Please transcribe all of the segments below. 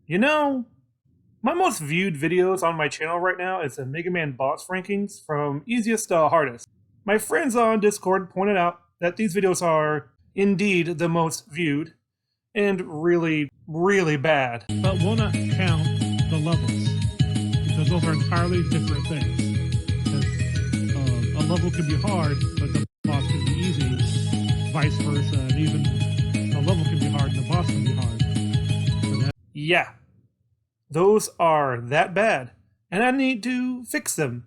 You know, my most viewed videos on my channel right now is the Megaman boss rankings from easiest to hardest. My friends on Discord pointed out that these videos are indeed the most viewed and really, really bad. But will not count the levels because those are entirely different things. 'Cause, a level can be hard, but the boss can be easy, vice versa, and even the level can be hard and the boss can be hard. Yeah, those are that bad, and I need to fix them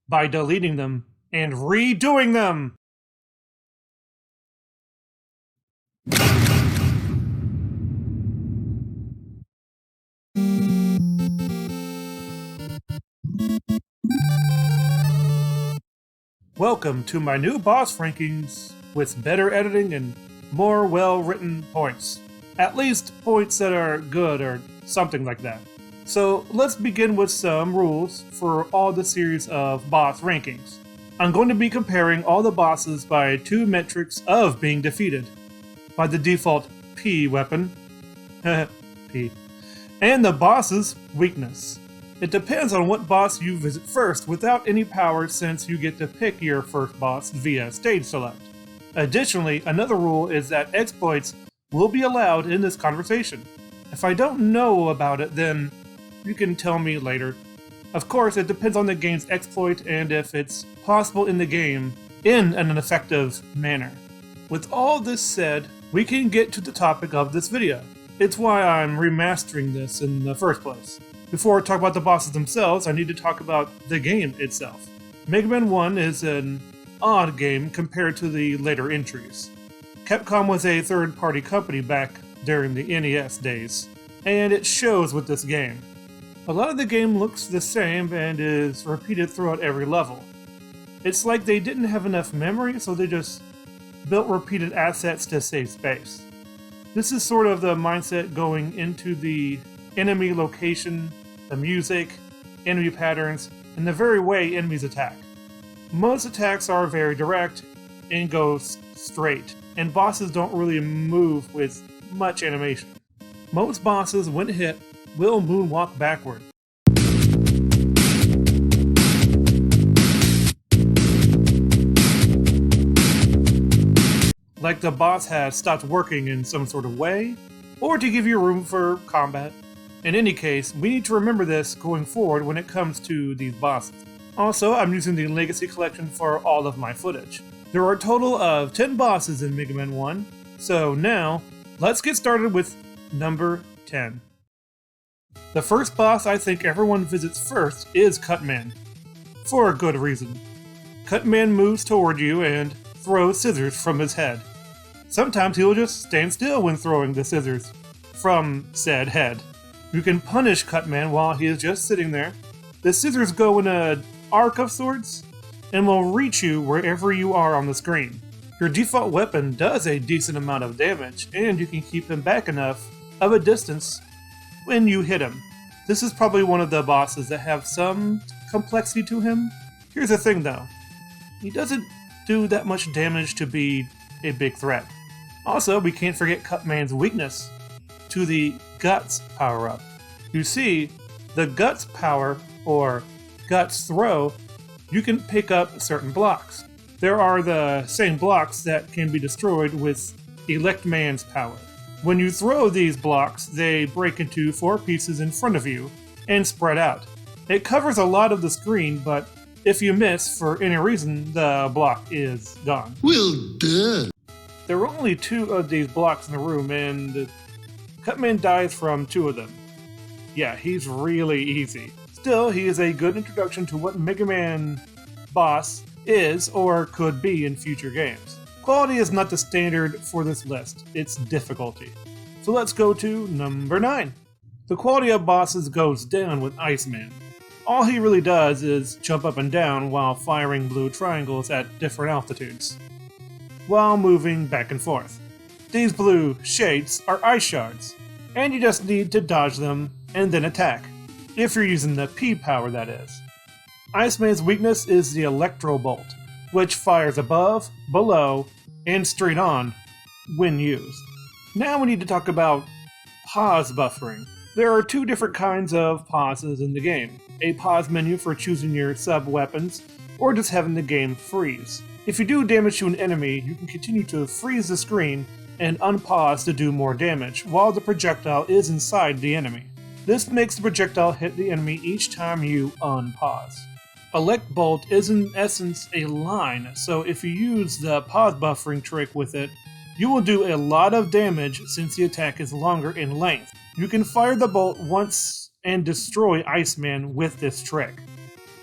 by deleting them and redoing them. Welcome to my new boss rankings with better editing and more well-written points. At least points that are good or something like that. So let's begin with some rules for all the series of boss rankings. I'm going to be comparing all the bosses by two metrics of being defeated. By the default P weapon, P, and the boss's weakness. It depends on what boss you visit first without any power since you get to pick your first boss via stage select. Additionally, another rule is that exploits will be allowed in this conversation. If I don't know about it, then you can tell me later. Of course, it depends on the game's exploit and if it's possible in the game in an effective manner. With all this said, we can get to the topic of this video. It's why I'm remastering this in the first place. Before I talk about the bosses themselves, I need to talk about the game itself. Megaman 1 is an odd game compared to the later entries. Capcom was a third-party company back during the NES days, and it shows with this game. A lot of the game looks the same and is repeated throughout every level. It's like they didn't have enough memory, so they just built repeated assets to save space. This is sort of the mindset going into the enemy location, the music, enemy patterns, and the very way enemies attack. Most attacks are very direct and go straight, and bosses don't really move with much animation. Most bosses, when hit, will moonwalk backward. Like the boss has stopped working in some sort of way, or to give you room for combat. In any case, we need to remember this going forward when it comes to these bosses. Also, I'm using the Legacy Collection for all of my footage. There are a total of 10 bosses in Mega Man 1, so now, let's get started with number 10. The first boss I think everyone visits first is Cutman, for a good reason. Cutman moves toward you and throws scissors from his head. Sometimes he'll just stand still when throwing the scissors from said head. You can punish Cutman while he is just sitting there. The scissors go in an arc of sorts and will reach you wherever you are on the screen. Your default weapon does a decent amount of damage, and you can keep him back enough of a distance when you hit him. This is probably one of the bosses that have some complexity to him. Here's the thing though, he doesn't do that much damage to be a big threat. Also, we can't forget Cutman's weakness to the Guts power-up. You see, the Guts power, or Guts throw, you can pick up certain blocks. There are the same blocks that can be destroyed with Elect Man's power. When you throw these blocks, they break into 4 pieces in front of you and spread out. It covers a lot of the screen, but if you miss for any reason, the block is gone. Well done. There are only 2 of these blocks in the room, and Cutman dies from 2 of them. Yeah, he's really easy. Still, he is a good introduction to what Mega Man boss is or could be in future games. Quality is not the standard for this list, it's difficulty. So let's go to number 9. The quality of bosses goes down with Iceman. All he really does is jump up and down while firing blue triangles at different altitudes, while moving back and forth. These blue shades are ice shards, and you just need to dodge them and then attack, if you're using the P power that is. Iceman's weakness is the Electro Bolt, which fires above, below, and straight on when used. Now we need to talk about pause buffering. There are two different kinds of pauses in the game. A pause menu for choosing your sub-weapons, or just having the game freeze. If you do damage to an enemy, you can continue to freeze the screen and unpause to do more damage, while the projectile is inside the enemy. This makes the projectile hit the enemy each time you unpause. Elect Bolt is in essence a line, so if you use the pause buffering trick with it, you will do a lot of damage since the attack is longer in length. You can fire the bolt once and destroy Iceman with this trick.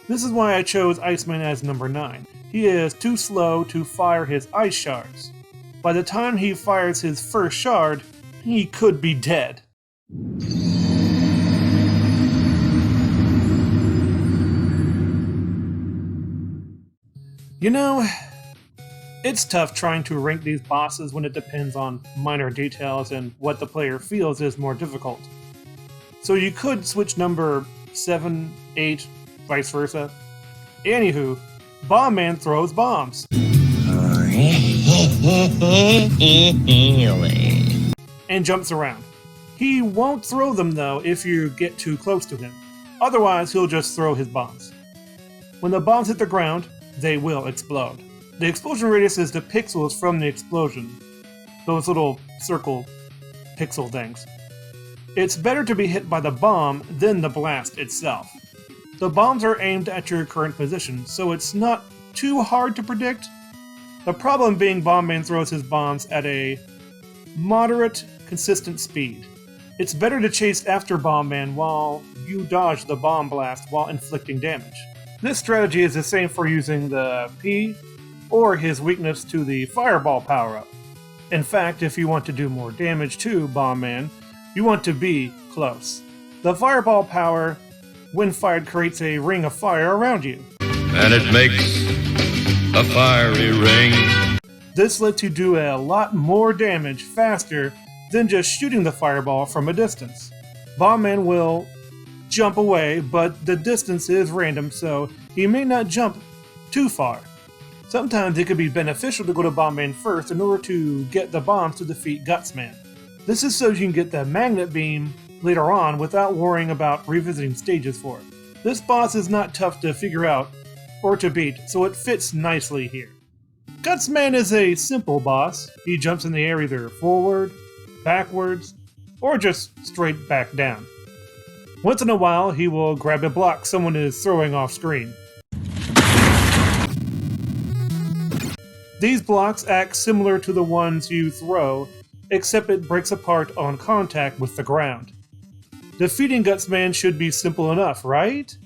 This is why I chose Iceman as number 9. He is too slow to fire his ice shards. By the time he fires his first shard, he could be dead. You know, it's tough trying to rank these bosses when it depends on minor details and what the player feels is more difficult. So you could switch number 7, 8, vice versa. Anywho, Bomb Man throws bombs. And jumps around. He won't throw them though if you get too close to him. Otherwise, he'll just throw his bombs. When the bombs hit the ground, they will explode. The explosion radius is the pixels from the explosion. Those little circle pixel things. It's better to be hit by the bomb than the blast itself. The bombs are aimed at your current position, so it's not too hard to predict. The problem being Bomb Man throws his bombs at a moderate, consistent speed. It's better to chase after Bomb Man while you dodge the bomb blast while inflicting damage. This strategy is the same for using the P or his weakness to the Fireball power-up. In fact, if you want to do more damage to Bomb Man, you want to be close. The Fireball power, when fired, creates a ring of fire around you. And it makes a fiery ring. This lets you do a lot more damage faster than just shooting the fireball from a distance. Bomb Man will jump away, but the distance is random, so he may not jump too far. Sometimes it could be beneficial to go to Bomb Man first in order to get the bombs to defeat Gutsman. This is so you can get the magnet beam later on without worrying about revisiting stages for it. This boss is not tough to figure out or to beat, so it fits nicely here. Gutsman is a simple boss. He jumps in the air either forward, backwards, or just straight back down. Once in a while, he will grab a block someone is throwing off screen. These blocks act similar to the ones you throw, except it breaks apart on contact with the ground. Defeating Gutsman should be simple enough, right?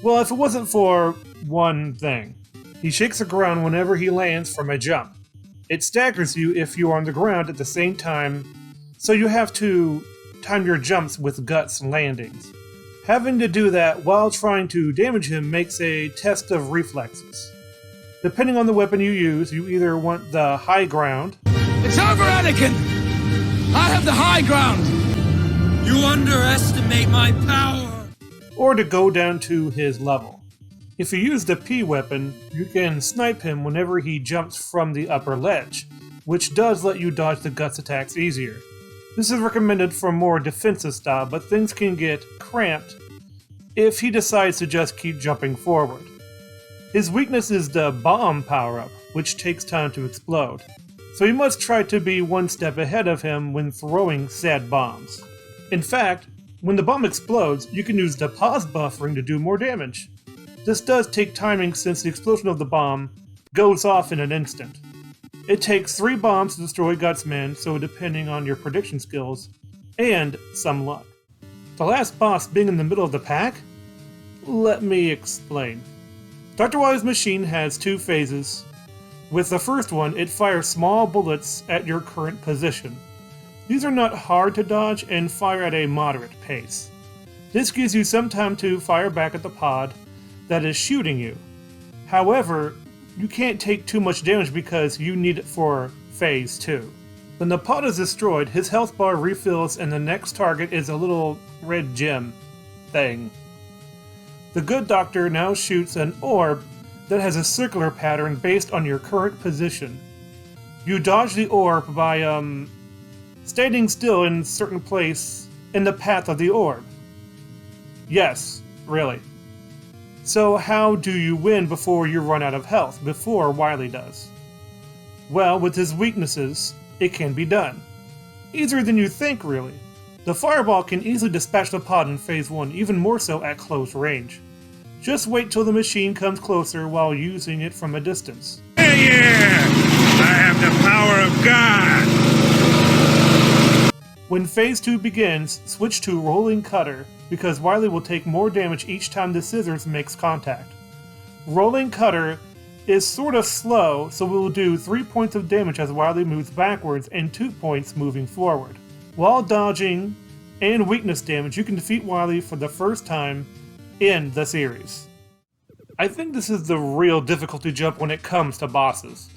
Well, if it wasn't for one thing. He shakes the ground whenever he lands from a jump. It staggers you if you are on the ground at the same time, so you have to time your jumps with Guts landings. Having to do that while trying to damage him makes a test of reflexes. Depending on the weapon you use, you either want the high ground. It's over, Anakin! I have the high ground! You underestimate my power! Or to go down to his level. If you use the P weapon, you can snipe him whenever he jumps from the upper ledge, which does let you dodge the Guts attacks easier. This is recommended for more defensive style, but things can get cramped if he decides to just keep jumping forward. His weakness is the bomb power-up, which takes time to explode, so you must try to be one step ahead of him when throwing said bombs. In fact, when the bomb explodes, you can use the pause buffering to do more damage. This does take timing since the explosion of the bomb goes off in an instant. It takes 3 bombs to destroy Gutsman, so depending on your prediction skills, and some luck. The last boss being in the middle of the pack? Let me explain. Dr. Wily's machine has 2 phases. With the first one, it fires small bullets at your current position. These are not hard to dodge and fire at a moderate pace. This gives you some time to fire back at the pod that is shooting you. However, you can't take too much damage because you need it for phase 2. When the pod is destroyed, his health bar refills and the next target is a little red gem thing. The good doctor now shoots an orb that has a circular pattern based on your current position. You dodge the orb by standing still in a certain place in the path of the orb. Yes, really. So how do you win before you run out of health, before Wily does? Well, with his weaknesses, it can be done. Easier than you think, really. The fireball can easily dispatch the pod in Phase 1, even more so at close range. Just wait till the machine comes closer while using it from a distance. Yeah! I have the power of God! When Phase 2 begins, switch to Rolling Cutter, because Wily will take more damage each time the scissors makes contact. Rolling Cutter is sort of slow, so it will do 3 points of damage as Wily moves backwards and 2 points moving forward. While dodging and weakness damage, you can defeat Wily for the first time in the series. I think this is the real difficulty jump when it comes to bosses.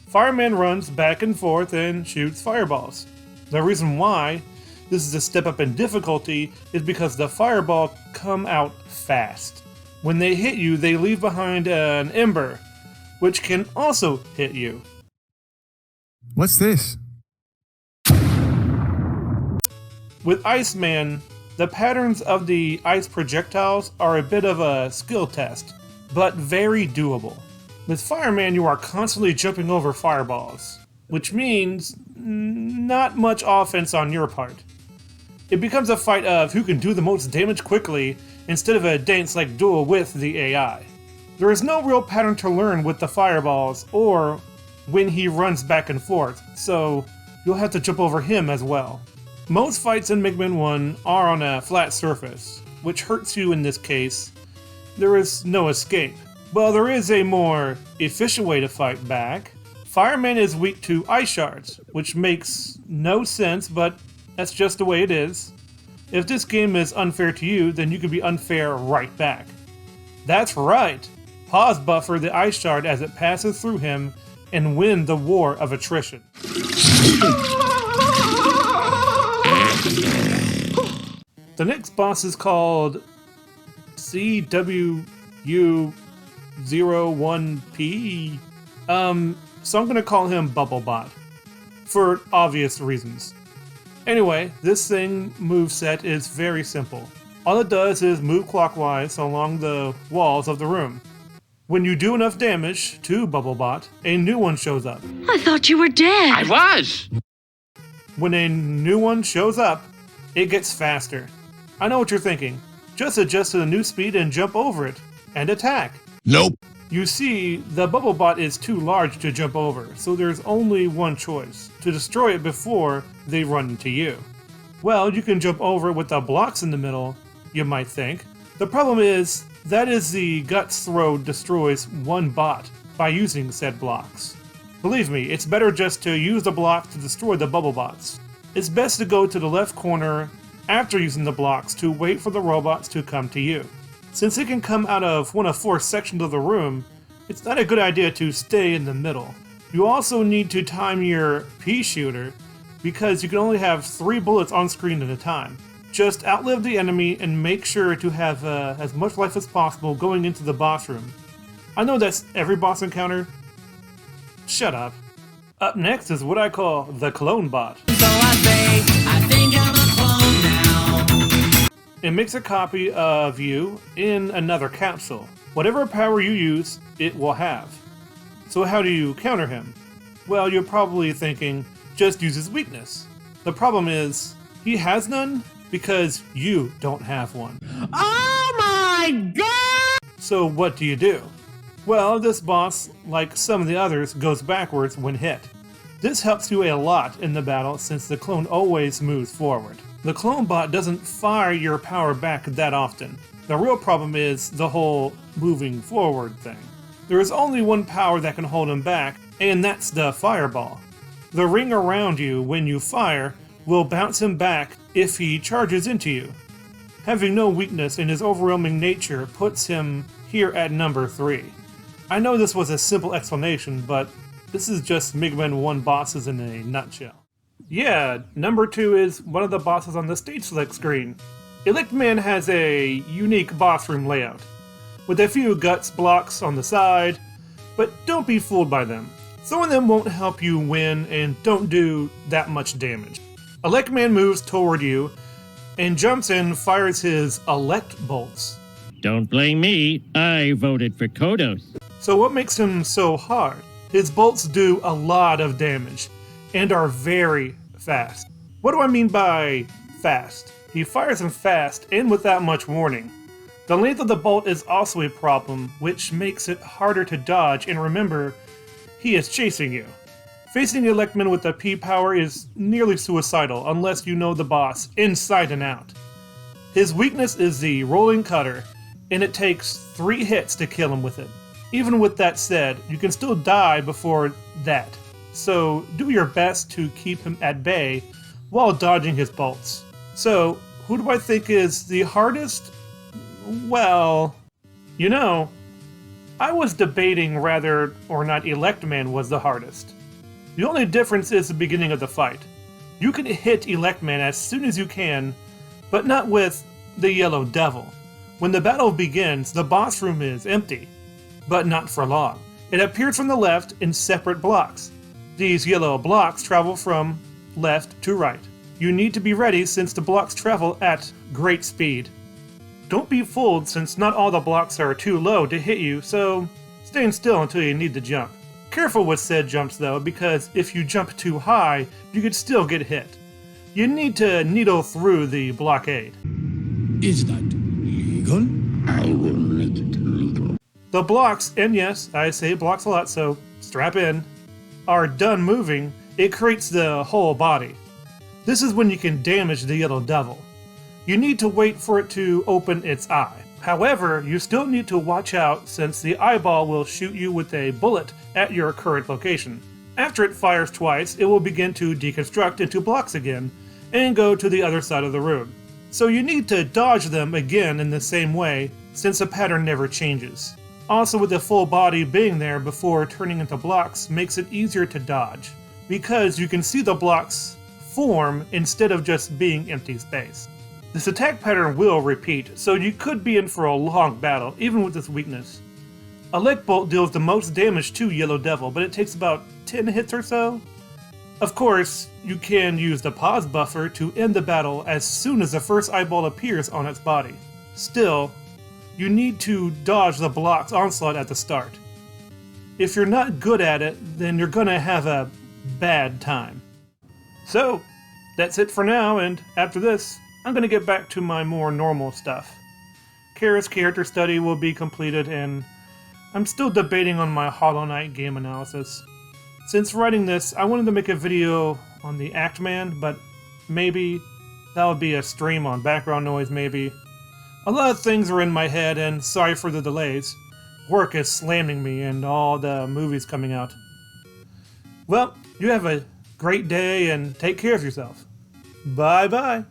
Fireman runs back and forth and shoots fireballs. The reason why this is a step up in difficulty is because the fireball come out fast. When they hit you, they leave behind an ember, which can also hit you. What's this? With Iceman, the patterns of the ice projectiles are a bit of a skill test, but very doable. With Fireman, you are constantly jumping over fireballs, which means not much offense on your part. It becomes a fight of who can do the most damage quickly instead of a dance-like duel with the AI. There is no real pattern to learn with the fireballs or when he runs back and forth, so you'll have to jump over him as well. Most fights in Megaman 1 are on a flat surface, which hurts you in this case. There is no escape. Well, there is a more efficient way to fight back. Fireman is weak to ice shards, which makes no sense, but that's just the way it is. If this game is unfair to you, then you can be unfair right back. That's right! Pause buffer the ice shard as it passes through him and win the war of attrition. The next boss is called CWU01P. So I'm gonna call him Bubblebot, for obvious reasons. Anyway, this thing moveset is very simple. All it does is move clockwise along the walls of the room. When you do enough damage to Bubblebot, a new one shows up. I thought you were dead. I was! When a new one shows up, it gets faster. I know what you're thinking. Just adjust to the new speed and jump over it, and attack. Nope. You see, the Bubblebot is too large to jump over, so there's only one choice, to destroy it before they run into you. Well, you can jump over it with the blocks in the middle, you might think. The problem is, that is the Guts throw destroys one bot by using said blocks. Believe me, it's better just to use the blocks to destroy the Bubblebots. It's best to go to the left corner after using the blocks to wait for the robots to come to you. Since it can come out of one of 4 sections of the room, it's not a good idea to stay in the middle. You also need to time your pea shooter because you can only have 3 bullets on screen at a time. Just outlive the enemy and make sure to have as much life as possible going into the boss room. I know that's every boss encounter. Shut up. Up next is what I call the Clone Bot. So I say, I think I'm a clone now. It makes a copy of you in another capsule. Whatever power you use, it will have. So how do you counter him? Well, you're probably thinking, just use his weakness. The problem is, he has none because you don't have one. Oh my god! So what do you do? Well, this boss, like some of the others, goes backwards when hit. This helps you a lot in the battle since the clone always moves forward. The clone bot doesn't fire your power back that often. The real problem is the whole moving forward thing. There is only one power that can hold him back, and that's the fireball. The ring around you when you fire will bounce him back if he charges into you. Having no weakness in his overwhelming nature puts him here at number 3. I know this was a simple explanation, but this is just Megaman 1 bosses in a nutshell. Yeah, number 2 is one of the bosses on the stage select screen. Electman has a unique boss room layout, with a few guts blocks on the side, but don't be fooled by them. Some of them won't help you win and don't do that much damage. Electman moves toward you and jumps in and fires his elect bolts. Don't blame me. I voted for Kodos. So what makes him so hard? His bolts do a lot of damage and are very fast. What do I mean by fast? He fires them fast and without much warning. The length of the bolt is also a problem, which makes it harder to dodge, and remember, he is chasing you. Facing Electman with the P power is nearly suicidal unless you know the boss inside and out. His weakness is the rolling cutter, and it takes 3 hits to kill him with it. Even with that said, you can still die before that, so do your best to keep him at bay while dodging his bolts. So, who do I think is the hardest? Well, you know, I was debating whether or not Electman was the hardest. The only difference is the beginning of the fight. You can hit Electman as soon as you can, but not with the Yellow Devil. When the battle begins, the boss room is empty, but not for long. It appears from the left in separate blocks. These yellow blocks travel from left to right. You need to be ready since the blocks travel at great speed. Don't be fooled since not all the blocks are too low to hit you, so stand still until you need to jump. Careful with said jumps though, because if you jump too high, you could still get hit. You need to needle through the blockade. Is that legal? I will make it legal. The blocks, and yes, I say blocks a lot, so strap in, are done moving. It creates the whole body. This is when you can damage the Yellow Devil. You need to wait for it to open its eye. However, you still need to watch out since the eyeball will shoot you with a bullet at your current location. After it fires twice, it will begin to deconstruct into blocks again and go to the other side of the room. So you need to dodge them again in the same way since the pattern never changes. Also, with the full body being there before turning into blocks makes it easier to dodge because you can see the blocks form instead of just being empty space. This attack pattern will repeat, so you could be in for a long battle, even with this weakness. Elect Bolt deals the most damage to Yellow Devil, but it takes about 10 hits or so. Of course, you can use the pause buffer to end the battle as soon as the first eyeball appears on its body. Still, you need to dodge the block's onslaught at the start. If you're not good at it, then you're gonna have a bad time. So, that's it for now, and after this, I'm going to get back to my more normal stuff. Kara's character study will be completed, and I'm still debating on my Hollow Knight game analysis. Since writing this, I wanted to make a video on the Actman, but maybe that would be a stream on background noise, maybe. A lot of things are in my head, and sorry for the delays. Work is slamming me and all the movies coming out. Well, you have a great day and take care of yourself. Bye-bye.